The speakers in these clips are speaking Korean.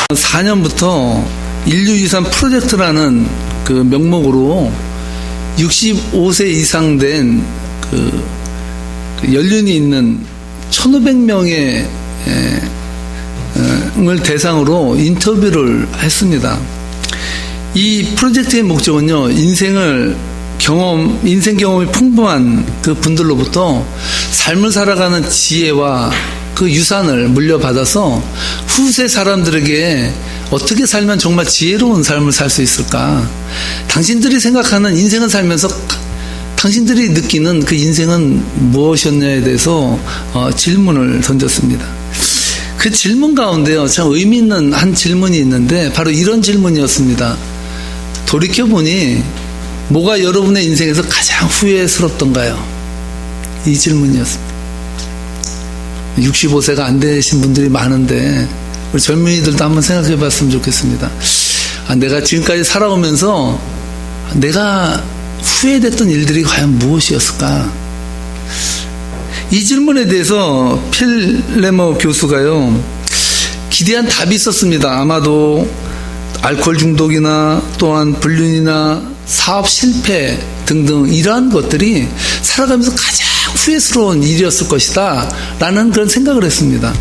2004년부터 인류유산 프로젝트라는 그 명목으로 65세 이상 된 그 연륜이 있는 1,500명의 을 대상으로 인터뷰를 했습니다. 이 프로젝트의 목적은요, 인생 경험이 풍부한 그 분들로부터 삶을 살아가는 지혜와 그 유산을 물려받아서 후세 사람들에게 어떻게 살면 정말 지혜로운 삶을 살 수 있을까? 당신들이 생각하는 인생을 살면서 당신들이 느끼는 그 인생은 무엇이었냐에 대해서 질문을 던졌습니다. 그 질문 가운데요, 참 의미 있는 한 질문이 있는데 바로 이런 질문이었습니다. 돌이켜보니 뭐가 여러분의 인생에서 가장 후회스럽던가요? 이 질문이었습니다. 65세가 안 되신 분들이 많은데 우리 젊은이들도 한번 생각해 봤으면 좋겠습니다. 내가 지금까지 살아오면서 내가 후회됐던 일들이 과연 무엇이었을까? 이 질문에 대해서 필 레머 교수가요, 기대한 답이 있었습니다. 아마도 알코올 중독이나 또한 불륜이나 사업 실패 등등 이러한 것들이 살아가면서 가장 후회스러운 일이었을 것이다 라는 그런 생각을 했습니다.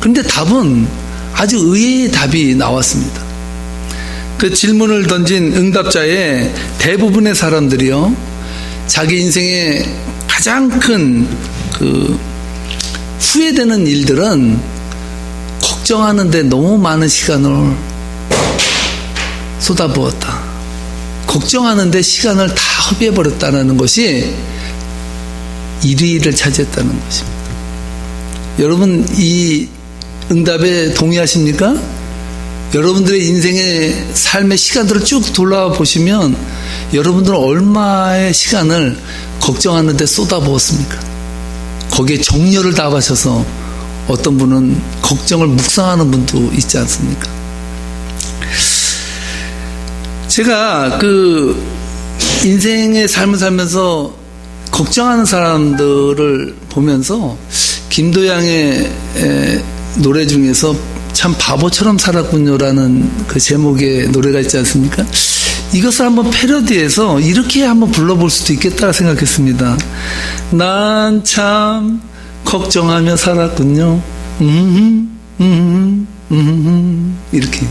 그런데 답은 아주 의외의 답이 나왔습니다. 그 질문을 던진 응답자의 대부분의 사람들이요, 자기 인생의 가장 큰 그 후회되는 일들은 걱정하는데 너무 많은 시간을 쏟아부었다. 걱정하는데 시간을 다 허비해버렸다는 것이 1위를 차지했다는 것입니다. 여러분, 이 응답에 동의하십니까? 여러분들의 인생의 삶의 시간들을 쭉 돌아보시면 여러분들은 얼마의 시간을 걱정하는 데 쏟아부었습니까? 거기에 정열을 다하셔서 어떤 분은 걱정을 묵상하는 분도 있지 않습니까? 제가 그 인생의 삶을 살면서 걱정하는 사람들을 보면서 김도양의 노래 중에서 참 바보처럼 살았군요라는 그 제목의 노래가 있지 않습니까? 이것을 한번 패러디해서 이렇게 한번 불러볼 수도 있겠다 생각했습니다. 난 참 걱정하며 살았군요. 이렇게.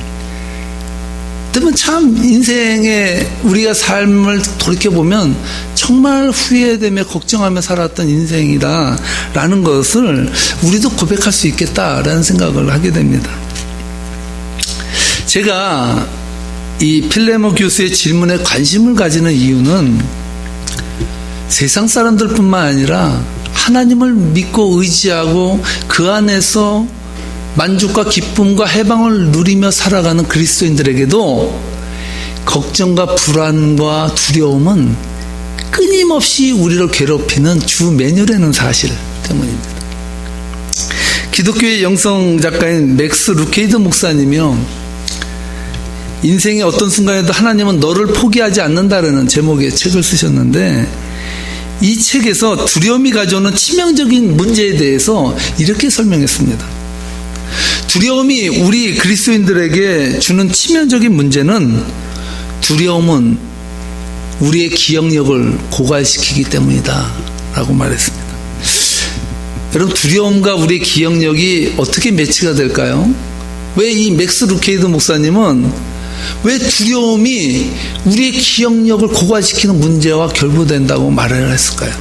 그러면 참 인생에 우리가 삶을 돌이켜보면 정말 후회되며 걱정하며 살았던 인생이다 라는 것을 우리도 고백할 수 있겠다라는 생각을 하게 됩니다. 제가 이 필레모 교수의 질문에 관심을 가지는 이유는 세상 사람들뿐만 아니라 하나님을 믿고 의지하고 그 안에서 만족과 기쁨과 해방을 누리며 살아가는 그리스도인들에게도 걱정과 불안과 두려움은 끊임없이 우리를 괴롭히는 주 메뉴라는 사실 때문입니다. 기독교의 영성 작가인 맥스 루케이드 목사님이요, 인생의 어떤 순간에도 하나님은 너를 포기하지 않는다라는 제목의 책을 쓰셨는데, 이 책에서 두려움이 가져오는 치명적인 문제에 대해서 이렇게 설명했습니다. 두려움이 우리 그리스도인들에게 주는 치명적인 문제는, 두려움은 우리의 기억력을 고갈시키기 때문이다 라고 말했습니다. 여러분, 두려움과 우리의 기억력이 어떻게 매치가 될까요? 왜 이 맥스 루케이드 목사님은 왜 두려움이 우리의 기억력을 고갈시키는 문제와 결부된다고 말을 했을까요?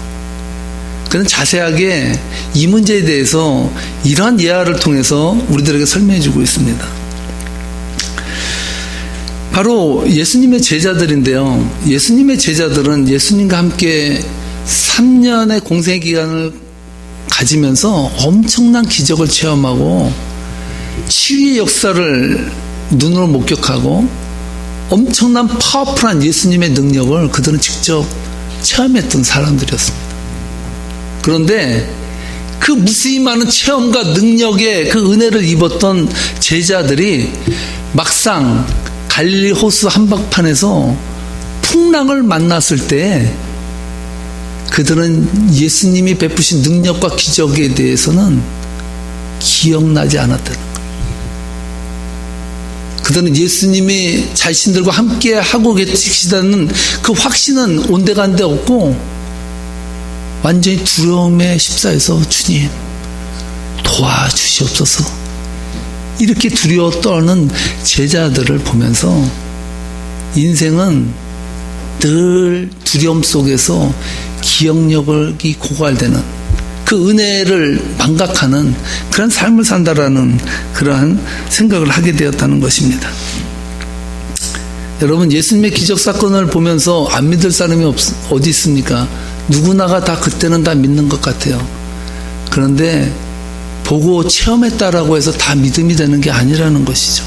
그는 자세하게 이 문제에 대해서 이러한 예화를 통해서 우리들에게 설명해 주고 있습니다. 바로 예수님의 제자들인데요, 예수님의 제자들은 예수님과 함께 3년의 공생 기간을 가지면서 엄청난 기적을 체험하고 치유의 역사를 눈으로 목격하고 엄청난 파워풀한 예수님의 능력을 그들은 직접 체험했던 사람들이었습니다. 그런데 그 무수히 많은 체험과 능력의 그 은혜를 입었던 제자들이 막상 갈릴리 호수 한복판에서 풍랑을 만났을 때 그들은 예수님이 베푸신 능력과 기적에 대해서는 기억나지 않았다는 거예요. 그들은 예수님이 자신들과 함께 하고 계시다는 그 확신은 온데간데 없고 완전히 두려움에 휩싸여서 주님 도와주시옵소서 이렇게 두려워 떠는 제자들을 보면서 인생은 늘 두려움 속에서 기억력이 고갈되는 그 은혜를 망각하는 그런 삶을 산다라는 그러한 생각을 하게 되었다는 것입니다. 여러분, 예수님의 기적 사건을 보면서 안 믿을 사람이 어디 있습니까? 누구나가 다 그때는 다 믿는 것 같아요. 그런데 보고 체험했다라고 해서 다 믿음이 되는 게 아니라는 것이죠.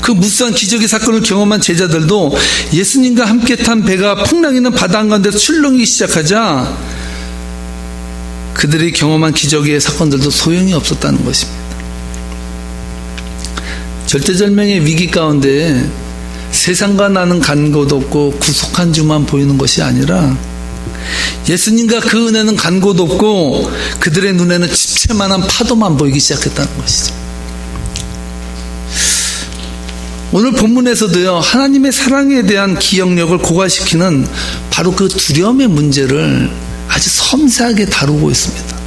그 무수한 기적의 사건을 경험한 제자들도 예수님과 함께 탄 배가 풍랑이는 바다 한가운데서 출렁이기 시작하자 그들이 경험한 기적의 사건들도 소용이 없었다는 것입니다. 절대절명의 위기 가운데 세상과 나는 간 곳 없고 구속한 주만 보이는 것이 아니라 예수님과 그 은혜는 간 곳 없고 그들의 눈에는 집채만한 파도만 보이기 시작했다는 것이죠. 오늘 본문에서도요, 하나님의 사랑에 대한 기억력을 고갈시키는 바로 그 두려움의 문제를 아주 섬세하게 다루고 있습니다.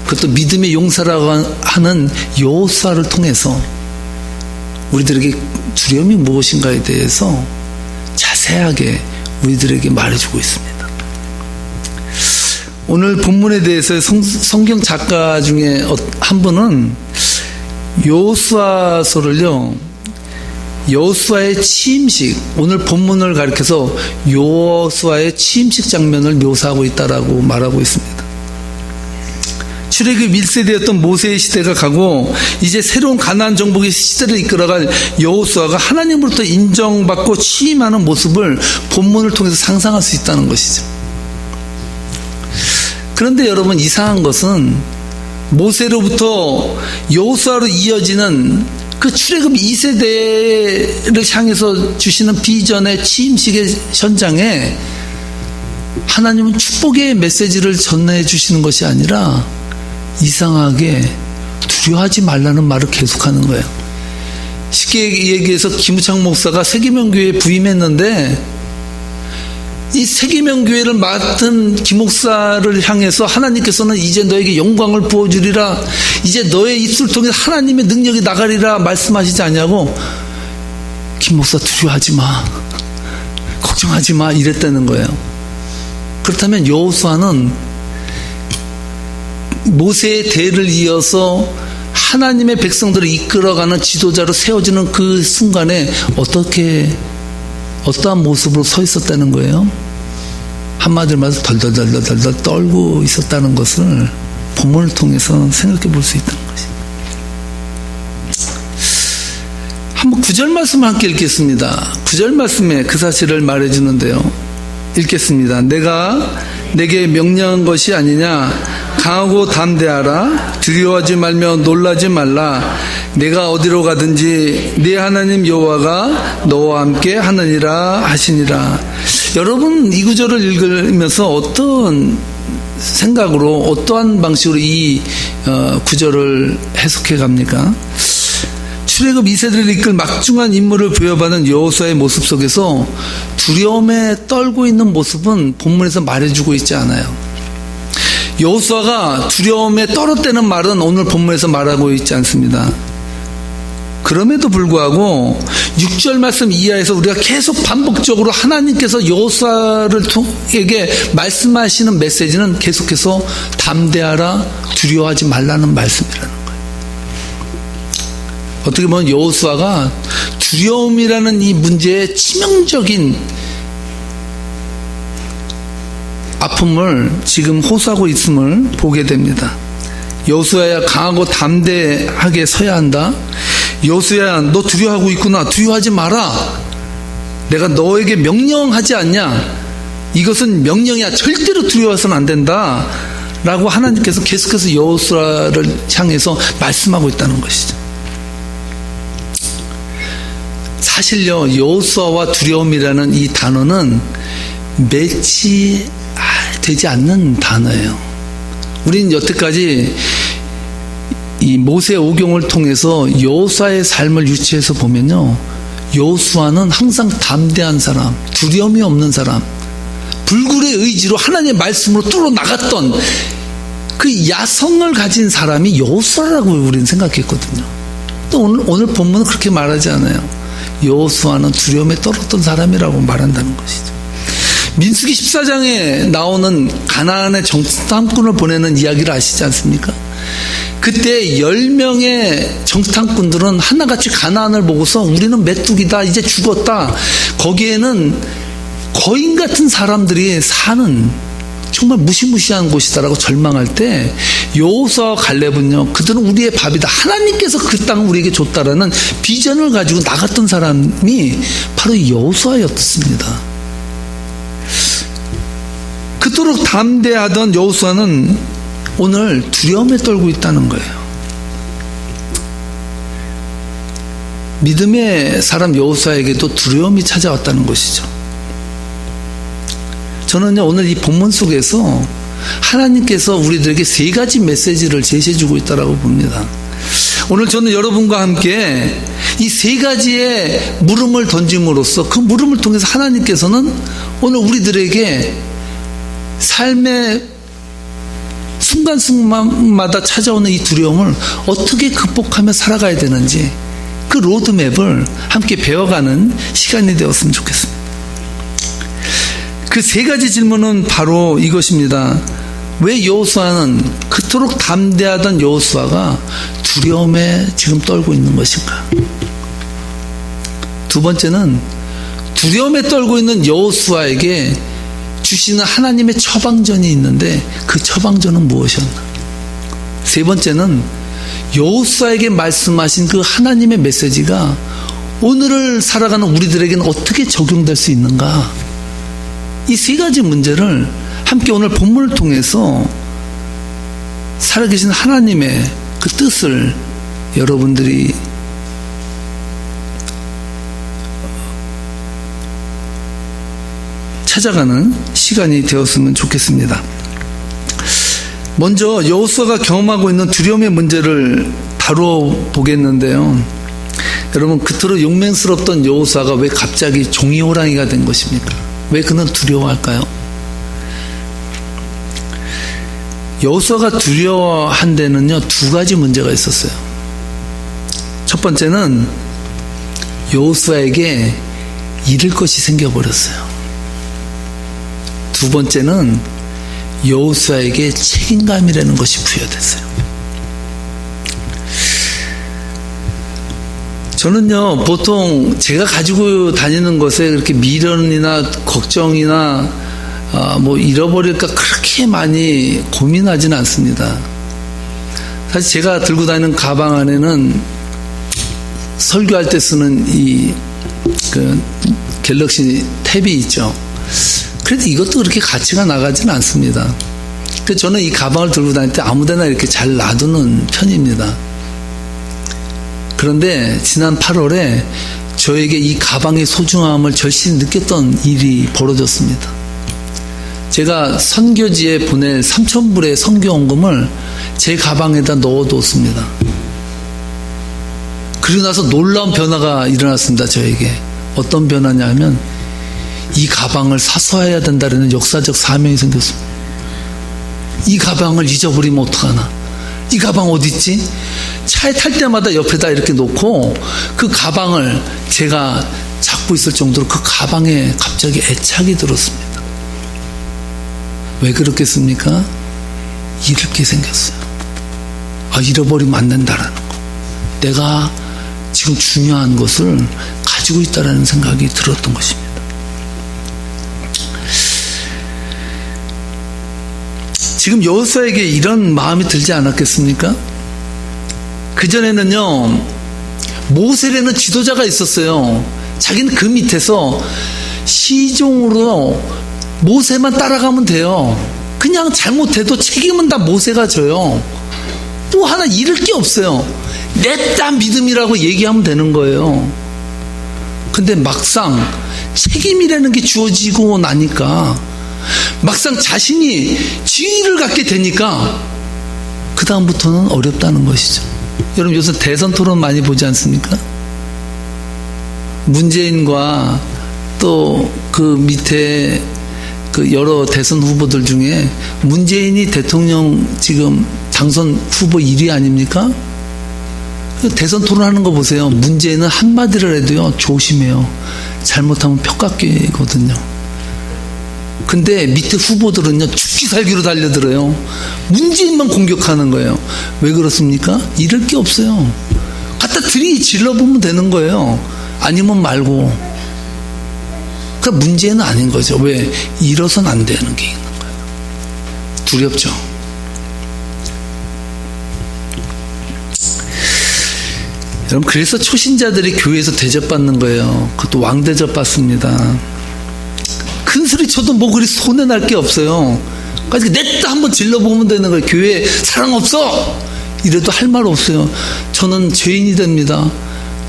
그것도 믿음의 용사라고 하는 여호수아를 통해서 우리들에게 두려움이 무엇인가에 대해서 자세하게 우리들에게 말해주고 있습니다. 오늘 본문에 대해서 성경 작가 중에 한 분은 여호수아서를요, 여호수아의 취임식, 오늘 본문을 가리켜서 여호수아의 취임식 장면을 묘사하고 있다라고 말하고 있습니다. 출애굽 1세대였던 모세의 시대가 가고 이제 새로운 가나안 정복의 시대를 이끌어갈 여호수아가 하나님으로부터 인정받고 취임하는 모습을 본문을 통해서 상상할 수 있다는 것이죠. 그런데 여러분, 이상한 것은 모세로부터 여호수아로 이어지는 그 출애굽 2세대를 향해서 주시는 비전의 취임식의 현장에 하나님은 축복의 메시지를 전해주시는 것이 아니라 이상하게 두려워하지 말라는 말을 계속하는 거예요. 쉽게 얘기해서 김우창 목사가 세계명교회에 부임했는데 이 세계명교회를 맡은 김 목사를 향해서 하나님께서는 이제 너에게 영광을 부어주리라, 이제 너의 입술을 통해 하나님의 능력이 나가리라 말씀하시지 않냐고, 김 목사 두려워하지 마, 걱정하지 마 이랬다는 거예요. 그렇다면 여호수아는 모세의 대를 이어서 하나님의 백성들을 이끌어가는 지도자로 세워지는 그 순간에 어떠한 모습으로 서 있었다는 거예요? 한마디로 말해서 덜덜덜덜 떨고 있었다는 것을 본문을 통해서 생각해 볼 수 있다는 것입니다. 한번 9절 말씀을 함께 읽겠습니다. 9절 말씀에 그 사실을 말해주는데요. 읽겠습니다. 내가 내게 명령한 것이 아니냐? 강하고 담대하라. 두려워하지 말며 놀라지 말라. 내가 어디로 가든지 네 하나님 여호와가 너와 함께 하느니라 하시니라. 여러분, 이 구절을 읽으면서 어떤 생각으로, 어떠한 방식으로 이 구절을 해석해 갑니까? 출애굽 2세대를 이끌 막중한 임무를 부여받은 여호수아의 모습 속에서 두려움에 떨고 있는 모습은 본문에서 말해주고 있지 않아요. 여호수아가 두려움에 떨었다는 말은 오늘 본문에서 말하고 있지 않습니다. 그럼에도 불구하고 6절 말씀 이하에서 우리가 계속 반복적으로 하나님께서 여호수아에게 말씀하시는 메시지는 계속해서 담대하라, 두려워하지 말라는 말씀이라는 거예요. 어떻게 보면 여호수아가 두려움이라는 이 문제의 치명적인 아픔을 지금 호소하고 있음을 보게 됩니다. 여호수아야, 강하고 담대하게 서야 한다. 여호수아야, 너 두려워하고 있구나. 두려워하지 마라. 내가 너에게 명령하지 않냐? 이것은 명령이야. 절대로 두려워해서는 안 된다 라고 하나님께서 계속해서 여호수아를 향해서 말씀하고 있다는 것이죠. 사실요, 여호수아와 두려움이라는 이 단어는 매치되지 않는 단어예요. 우리는 여태까지 이 모세 오경을 통해서 여호수아의 삶을 유추해서 보면요, 여호수아는 항상 담대한 사람, 두려움이 없는 사람, 불굴의 의지로 하나님의 말씀으로 뚫어 나갔던 그 야성을 가진 사람이 여호수아라고 우리는 생각했거든요. 또 오늘 본문은 그렇게 말하지 않아요. 여호수아는 두려움에 떨었던 사람이라고 말한다는 것이죠. 민수기 14장에 나오는 가나안의 정탐꾼을 보내는 이야기를 아시지 않습니까? 그때 10명의 정탐꾼들은 하나같이 가나안을 보고서 우리는 메뚜기다, 이제 죽었다, 거기에는 거인 같은 사람들이 사는 정말 무시무시한 곳이다라고 절망할 때 여호수아와 갈렙은요, 그들은 우리의 밥이다, 하나님께서 그 땅을 우리에게 줬다라는 비전을 가지고 나갔던 사람이 바로 여호수아였습니다. 그토록 담대하던 여호수아는 오늘 두려움에 떨고 있다는 거예요. 믿음의 사람 여호수아에게도 두려움이 찾아왔다는 것이죠. 저는요, 오늘 이 본문 속에서 하나님께서 우리들에게 3가지 메시지를 제시해주고 있다고 봅니다. 오늘 저는 여러분과 함께 이 3가지의 물음을 던짐으로써 그 물음을 통해서 하나님께서는 오늘 우리들에게 삶의 순간순간마다 찾아오는 이 두려움을 어떻게 극복하며 살아가야 되는지 그 로드맵을 함께 배워가는 시간이 되었으면 좋겠습니다. 그 3가지 질문은 바로 이것입니다. 왜 여호수아는, 그토록 담대하던 여호수아가 두려움에 지금 떨고 있는 것인가? 두 번째는 두려움에 떨고 있는 여호수아에게 주시는 하나님의 처방전이 있는데 그 처방전은 무엇이었나? 세 번째는 여호수아에게 말씀하신 그 하나님의 메시지가 오늘을 살아가는 우리들에게는 어떻게 적용될 수 있는가? 이 3가지 문제를 함께 오늘 본문을 통해서 살아계신 하나님의 그 뜻을 여러분들이 찾아가는 시간이 되었으면 좋겠습니다. 먼저 여호수아가 경험하고 있는 두려움의 문제를 다뤄보겠는데요. 여러분, 그토록 용맹스럽던 여호수아가 왜 갑자기 종이호랑이가 된 것입니까? 왜 그는 두려워할까요? 여호수아가 두려워한 데는요, 2가지 문제가 있었어요. 첫 번째는 여호수아에게 잃을 것이 생겨버렸어요. 두 번째는 여호수아에게 책임감이라는 것이 부여됐어요. 저는요, 보통 제가 가지고 다니는 것에 그렇게 미련이나 걱정이나 뭐 잃어버릴까 그렇게 많이 고민하지는 않습니다. 사실 제가 들고 다니는 가방 안에는 설교할 때 쓰는 그 갤럭시 탭이 있죠. 그래도 이것도 그렇게 가치가 나가지는 않습니다. 그래서 저는 이 가방을 들고 다닐 때 아무데나 이렇게 잘 놔두는 편입니다. 그런데 지난 8월에 저에게 이 가방의 소중함을 절실히 느꼈던 일이 벌어졌습니다. 제가 선교지에 보낼 3,000불의 선교원금을 제 가방에다 넣어뒀습니다. 그리고 나서 놀라운 변화가 일어났습니다. 저에게. 어떤 변화냐면 이 가방을 사서 해야 된다는 역사적 사명이 생겼습니다. 이 가방을 잊어버리면 어떡하나? 이 가방 어디 있지? 차에 탈 때마다 옆에다 이렇게 놓고 그 가방을 제가 잡고 있을 정도로 그 가방에 갑자기 애착이 들었습니다. 왜 그렇겠습니까? 잃을 게 생겼어요. 잃어버리면 안 된다라는 거. 내가 지금 중요한 것을 가지고 있다라는 생각이 들었던 것입니다. 지금 여호수아에게 이런 마음이 들지 않았겠습니까? 그전에는요, 모세라는 지도자가 있었어요. 자기는 그 밑에서 시종으로 모세만 따라가면 돼요. 그냥 잘못해도 책임은 다 모세가 져요. 또 하나 잃을 게 없어요. 냈다 믿음이라고 얘기하면 되는 거예요. 근데 막상 책임이라는 게 주어지고 나니까, 막상 자신이 지위를 갖게 되니까 그 다음부터는 어렵다는 것이죠. 여러분 요새 대선 토론 많이 보지 않습니까? 문재인과 또 그 밑에 그 여러 대선 후보들 중에 문재인이 대통령 지금 당선 후보 1위 아닙니까? 대선 토론하는 거 보세요. 문재인은 한마디를 해도요 조심해요. 잘못하면 표 깎이거든요. 근데 밑에 후보들은요 죽기 살기로 달려들어요. 문재인만 공격하는 거예요. 왜 그렇습니까? 잃을 게 없어요. 갖다 질러보면 되는 거예요. 아니면 말고. 그러니까 문제는 아닌 거죠. 왜? 잃어서는 안 되는 게 있는 거예요. 두렵죠. 여러분 그래서 초신자들이 교회에서 대접받는 거예요. 그것도 왕대접 받습니다. 큰 소리 쳐도 뭐 그리 손해날 게 없어요. 그러니까 냈다 한번 질러보면 되는 거예요. 교회에 사랑 없어! 이래도 할 말 없어요. 저는 죄인이 됩니다.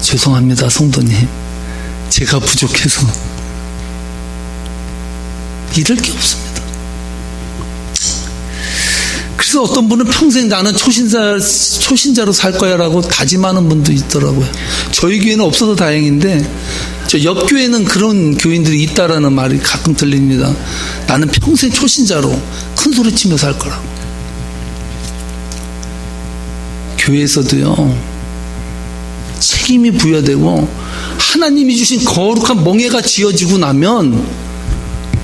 죄송합니다 성도님. 제가 부족해서. 잃을 게 없습니다. 그래서 어떤 분은 평생 나는 초신자로 살 거야 라고 다짐하는 분도 있더라고요. 저희 교회는 없어서 다행인데 저 옆 교회는 그런 교인들이 있다라는 말이 가끔 들립니다. 나는 평생 초신자로 큰 소리 치며 살 거라고. 교회에서도요 책임이 부여되고 하나님이 주신 거룩한 멍에가 지어지고 나면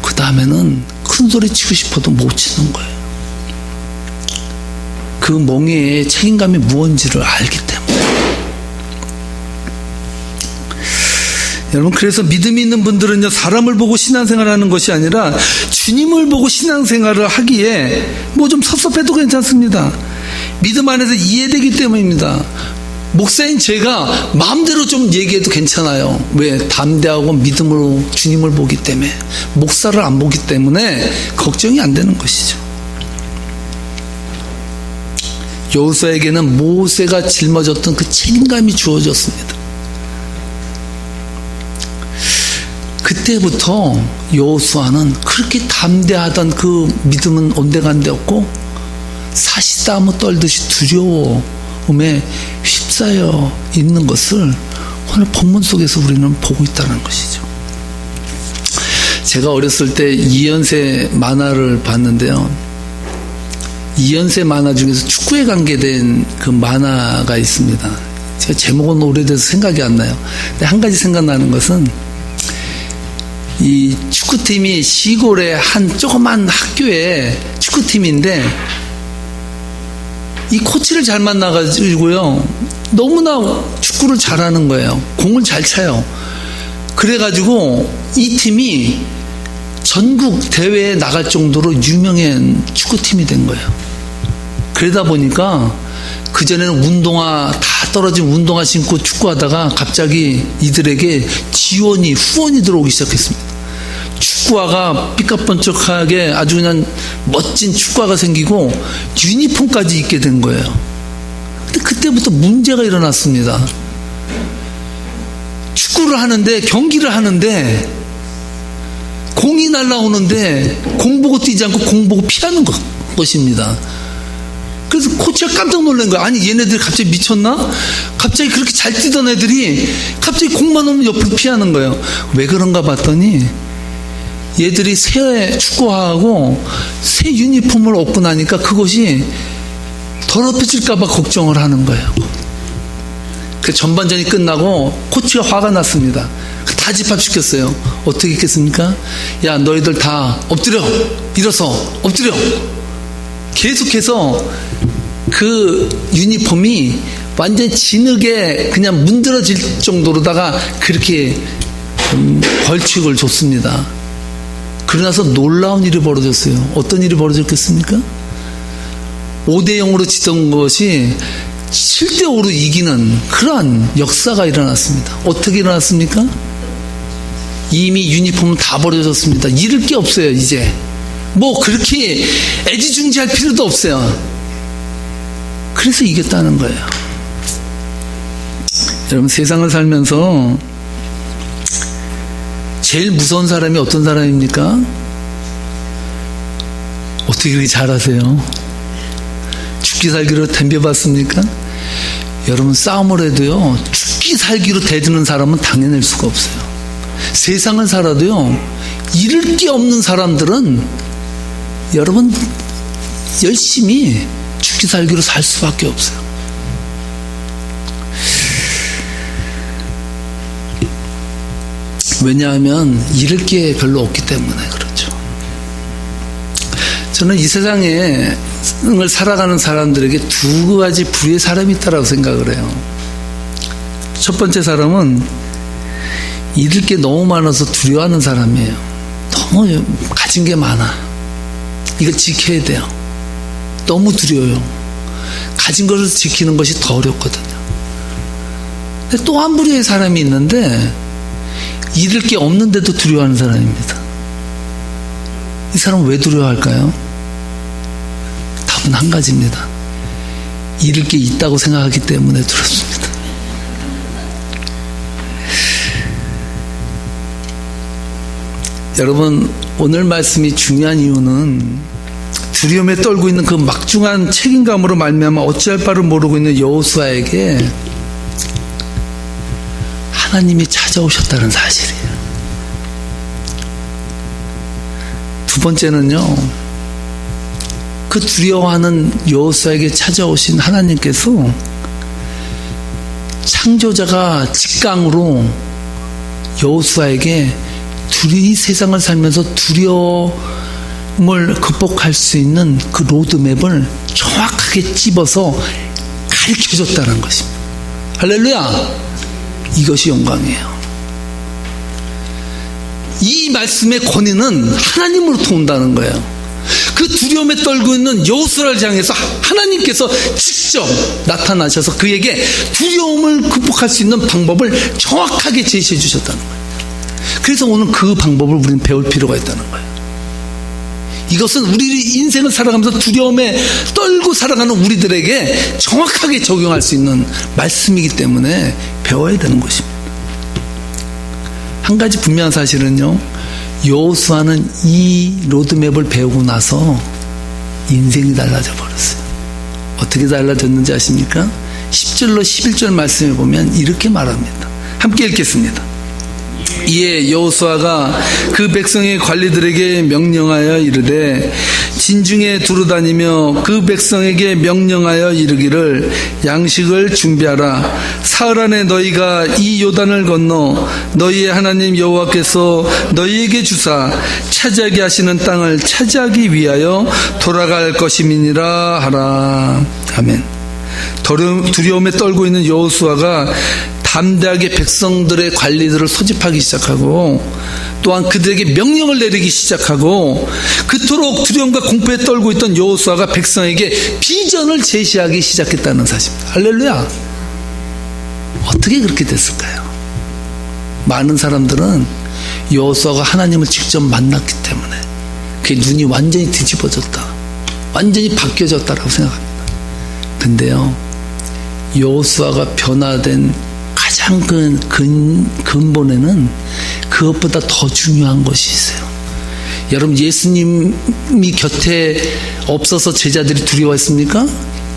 그 다음에는 큰 소리 치고 싶어도 못 치는 거예요. 그 멍에의 책임감이 무언지를 알기 때문에. 여러분 그래서 믿음이 있는 분들은요 사람을 보고 신앙생활하는 것이 아니라 주님을 보고 신앙생활을 하기에 뭐 좀 섭섭해도 괜찮습니다. 믿음 안에서 이해되기 때문입니다. 목사인 제가 마음대로 좀 얘기해도 괜찮아요. 왜? 담대하고 믿음으로 주님을 보기 때문에. 목사를 안 보기 때문에 걱정이 안 되는 것이죠. 여호수아에게는 모세가 짊어졌던 그 책임감이 주어졌습니다. 그때부터 여호수아는 그렇게 담대하던 그 믿음은 온데간데 없고 사시다무 떨듯이 두려움에 휩싸여 있는 것을 오늘 본문 속에서 우리는 보고 있다는 것이죠. 제가 어렸을 때 이연세 만화를 봤는데요. 이연세 만화 중에서 축구에 관계된 그 만화가 있습니다. 제가 제목은 오래돼서 생각이 안 나요. 근데 한 가지 생각나는 것은 이 축구팀이 시골의 한 조그만 학교의 축구팀인데 이 코치를 잘 만나가지고요 너무나 축구를 잘하는 거예요. 공을 잘 차요. 그래가지고 이 팀이 전국 대회에 나갈 정도로 유명한 축구팀이 된 거예요. 그러다 보니까 그전에는 운동화 다 떨어진 운동화 신고 축구하다가 갑자기 이들에게 지원이 후원이 들어오기 시작했습니다. 축구화가 삐까번쩍하게 아주 그냥 멋진 축구화가 생기고 유니폼까지 입게 된 거예요. 근데 그때부터 문제가 일어났습니다. 축구를 하는데 경기를 하는데 공이 날라오는데 공 보고 뛰지 않고 공 보고 피하는 것입니다. 그래서 코치가 깜짝 놀란 거야. 아니 얘네들이 갑자기 미쳤나? 갑자기 그렇게 잘 뛰던 애들이 갑자기 공만 오면 옆으로 피하는 거예요. 왜 그런가 봤더니 얘들이 새 축구화하고 새 유니폼을 얻고 나니까 그것이 더럽혀질까 봐 걱정을 하는 거예요. 그 전반전이 끝나고 코치가 화가 났습니다. 다 집합시켰어요. 어떻게 했겠습니까? 야 너희들 다 엎드려, 일어서 엎드려. 계속해서 그 유니폼이 완전 진흙에 그냥 문드러질 정도로다가 그렇게 벌칙을 줬습니다. 그러나서 놀라운 일이 벌어졌어요. 어떤 일이 벌어졌겠습니까? 5대0으로 지던 것이 7대5로 이기는 그러한 역사가 일어났습니다. 어떻게 일어났습니까? 이미 유니폼은 다 버려졌습니다. 잃을 게 없어요. 이제 뭐 그렇게 애지중지할 필요도 없어요. 그래서 이겼다는 거예요. 여러분 세상을 살면서 제일 무서운 사람이 어떤 사람입니까? 어떻게 그렇게 잘하세요? 죽기 살기로 덤벼봤습니까? 여러분, 싸움을 해도요, 죽기 살기로 대드는 사람은 당해낼 수가 없어요. 세상을 살아도요, 잃을 게 없는 사람들은 여러분 열심히 죽기 살기로 살 수밖에 없어요. 왜냐하면 잃을 게 별로 없기 때문에 그렇죠. 저는 이 세상에 살아가는 사람들에게 두 가지 부류의 사람이 있다고 생각을 해요. 첫 번째 사람은 잃을 게 너무 많아서 두려워하는 사람이에요. 너무 가진 게 많아. 이걸 지켜야 돼요. 너무 두려워요. 가진 것을 지키는 것이 더 어렵거든요. 근데 또 한 부류의 사람이 있는데 잃을 게 없는데도 두려워하는 사람입니다. 이 사람은 왜 두려워할까요? 답은 한 가지입니다. 잃을 게 있다고 생각하기 때문에 두렵습니다. 여러분, 오늘 말씀이 중요한 이유는 두려움에 떨고 있는 그 막중한 책임감으로 말미암아 어찌할 바를 모르고 있는 여호수아에게 하나님이 찾아오셨다는 사실이에요. 두 번째는요, 그 두려워하는 여호수아에게 찾아오신 하나님께서 창조자가 직강으로 여호수아에게 이 세상을 살면서 두려움을 극복할 수 있는 그 로드맵을 정확하게 찝어서 가르쳐줬다는 것입니다. 할렐루야! 이것이 영광이에요. 이 말씀의 권위는 하나님으로부터 온다는 거예요. 그 두려움에 떨고 있는 여호수아를 향해서 하나님께서 직접 나타나셔서 그에게 두려움을 극복할 수 있는 방법을 정확하게 제시해 주셨다는 거예요. 그래서 오늘 그 방법을 우리는 배울 필요가 있다는 거예요. 이것은 우리 인생을 살아가면서 두려움에 떨고 살아가는 우리들에게 정확하게 적용할 수 있는 말씀이기 때문에 배워야 되는 것입니다. 한 가지 분명한 사실은요, 여호수아는 이 로드맵을 배우고 나서 인생이 달라져 버렸어요. 어떻게 달라졌는지 아십니까? 10절로 11절 말씀에 보면 이렇게 말합니다. 함께 읽겠습니다. 이에 여호수아가 그 백성의 관리들에게 명령하여 이르되 진중에 두루다니며 그 백성에게 명령하여 이르기를 양식을 준비하라. 사흘 안에 너희가 이 요단을 건너 너희의 하나님 여호와께서 너희에게 주사 차지하게 하시는 땅을 차지하기 위하여 돌아갈 것임이니라 하라. 아멘. 두려움에 떨고 있는 여호수아가 담대하게 백성들의 관리들을 소집하기 시작하고 또한 그들에게 명령을 내리기 시작하고 그토록 두려움과 공포에 떨고 있던 여호수아가 백성에게 비전을 제시하기 시작했다는 사실입니다. 할렐루야. 어떻게 그렇게 됐을까요? 많은 사람들은 여호수아가 하나님을 직접 만났기 때문에 그게 눈이 완전히 뒤집어졌다, 완전히 바뀌어졌다라고 생각합니다. 근데요, 여호수아가 변화된 가장 근본에는 그것보다 더 중요한 것이 있어요. 여러분, 예수님이 곁에 없어서 제자들이 두려워했습니까?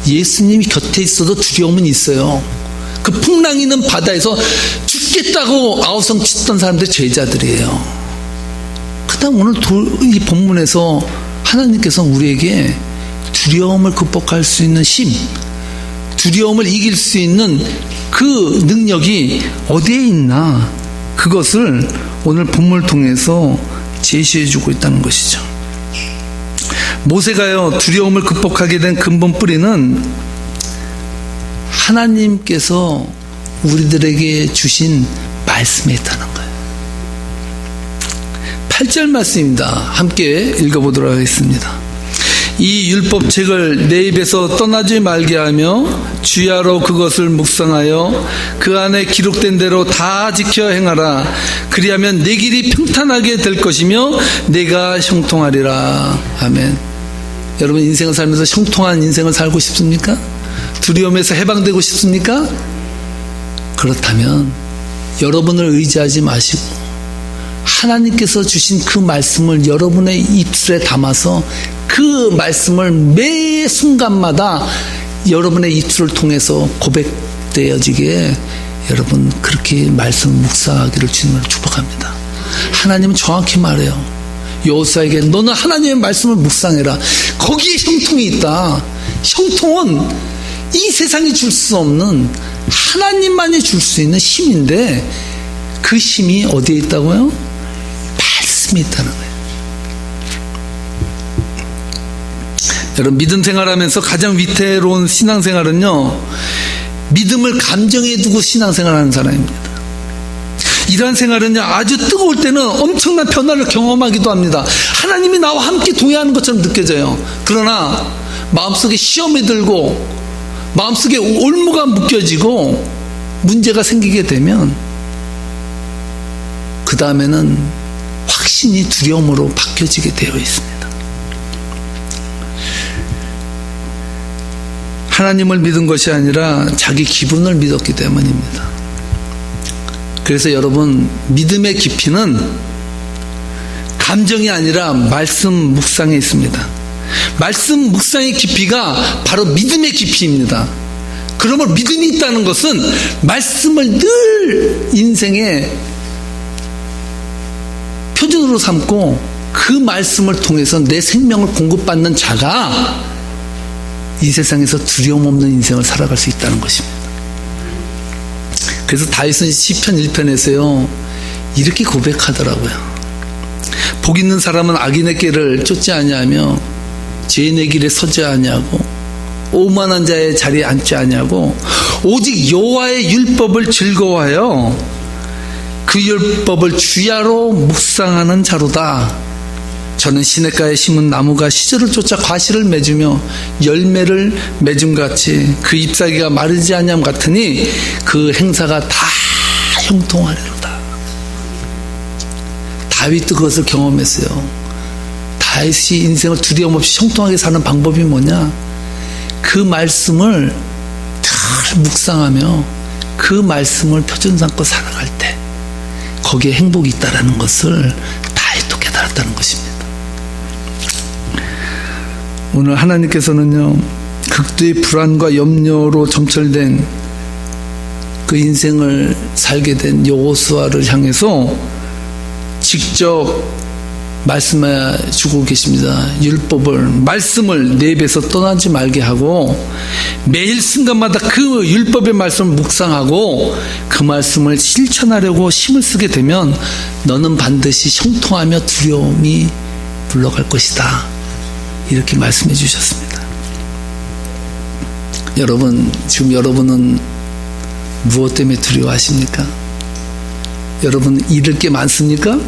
예수님이 곁에 있어도 두려움은 있어요. 그 풍랑이 있는 바다에서 죽겠다고 아우성 치던 사람들이 제자들이에요. 그다음 오늘 이 본문에서 하나님께서 우리에게 두려움을 극복할 수 있는 힘, 두려움을 이길 수 있는 그 능력이 어디에 있나, 그것을 오늘 본문을 통해서 제시해 주고 있다는 것이죠. 모세가요, 두려움을 극복하게 된 근본 뿌리는 하나님께서 우리들에게 주신 말씀에 있다는 거예요. 8절 말씀입니다. 함께 읽어보도록 하겠습니다. 이 율법책을 내 입에서 떠나지 말게 하며 주야로 그것을 묵상하여 그 안에 기록된 대로 다 지켜 행하라. 그리하면 내 길이 평탄하게 될 것이며 내가 형통하리라. 아멘. 여러분, 인생을 살면서 형통한 인생을 살고 싶습니까? 두려움에서 해방되고 싶습니까? 그렇다면 여러분을 의지하지 마시고 하나님께서 주신 그 말씀을 여러분의 입술에 담아서 그 말씀을 매 순간마다 여러분의 입술을 통해서 복되어지게 여러분 그렇게 말씀을 묵상하기를 주님으로 축복합니다. 하나님은 정확히 말해요. 여호수아에게 너는 하나님의 말씀을 묵상해라. 거기에 형통이 있다. 형통은 이 세상이 줄 수 없는 하나님만이 줄 수 있는 힘인데 그 힘이 어디에 있다고요? 말씀이 있다는 거예요. 여러분 믿음 생활하면서 가장 위태로운 신앙생활은요, 믿음을 감정에 두고 신앙생활하는 사람입니다. 이러한 생활은요, 아주 뜨거울 때는 엄청난 변화를 경험하기도 합니다. 하나님이 나와 함께 동행하는 것처럼 느껴져요. 그러나 마음속에 시험이 들고 마음속에 올무가 묶여지고 문제가 생기게 되면 그 다음에는 확신이 두려움으로 바뀌어지게 되어 있습니다. 하나님을 믿은 것이 아니라 자기 기분을 믿었기 때문입니다. 그래서 여러분 믿음의 깊이는 감정이 아니라 말씀 묵상에 있습니다. 말씀 묵상의 깊이가 바로 믿음의 깊이입니다. 그러므로 믿음이 있다는 것은 말씀을 늘 인생의 표준으로 삼고 그 말씀을 통해서 내 생명을 공급받는 자가 이 세상에서 두려움 없는 인생을 살아갈 수 있다는 것입니다. 그래서 다윗은 시편 1편에서요 이렇게 고백하더라고요. 복 있는 사람은 악인의 길을 쫓지 아니하며 죄인의 길에 서지 아니하고 오만한 자의 자리에 앉지 아니하고 오직 여호와의 율법을 즐거워하여 그 율법을 주야로 묵상하는 자로다. 저는 시냇가에 심은 나무가 시절을 쫓아 과실을 맺으며 열매를 맺음같이 그 잎사귀가 마르지 아니함 같으니 그 행사가 다 형통하리로다. 다윗도 그것을 경험했어요. 다윗이 인생을 두려움 없이 형통하게 사는 방법이 뭐냐? 그 말씀을 늘 묵상하며 그 말씀을 표준 삼고 살아갈 때 거기에 행복이 있다는 것을 다윗도 깨달았다는 것입니다. 오늘 하나님께서는요 극도의 불안과 염려로 점철된 그 인생을 살게 된 여호수아를 향해서 직접 말씀해 주고 계십니다. 율법을 말씀을 내 입에서 떠나지 말게 하고 매일 순간마다 그 율법의 말씀을 묵상하고 그 말씀을 실천하려고 힘을 쓰게 되면 너는 반드시 형통하며 두려움이 물러갈 것이다. 이렇게 말씀해 주셨습니다. 여러분, 지금 여러분은 무엇 때문에 두려워하십니까? 여러분 잃을 게 많습니까?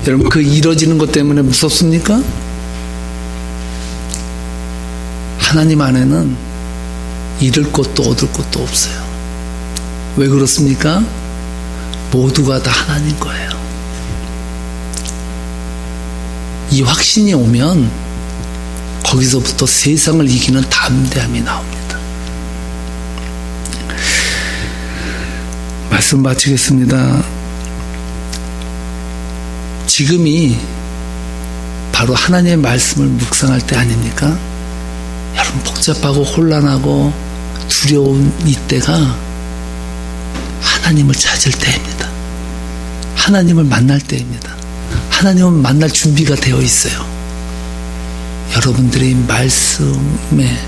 여러분 그 이뤄지는 것 때문에 무섭습니까? 하나님 안에는 잃을 것도 얻을 것도 없어요. 왜 그렇습니까? 모두가 다 하나님 거예요. 이 확신이 오면 거기서부터 세상을 이기는 담대함이 나옵니다. 말씀 마치겠습니다. 지금이 바로 하나님의 말씀을 묵상할 때 아닙니까? 여러분 복잡하고 혼란하고 두려운 이때가 하나님을 찾을 때입니다. 하나님을 만날 때입니다. 하나님은 만날 준비가 되어 있어요. 여러분들의 말씀에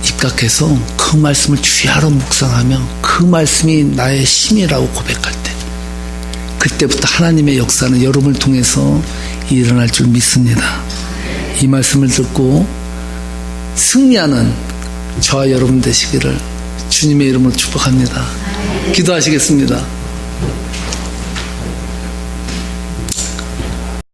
입각해서 그 말씀을 주야로 묵상하며 그 말씀이 나의 힘이라고 고백할 때 그때부터 하나님의 역사는 여러분을 통해서 일어날 줄 믿습니다. 이 말씀을 듣고 승리하는 저와 여러분 되시기를 주님의 이름으로 축복합니다. 기도하시겠습니다.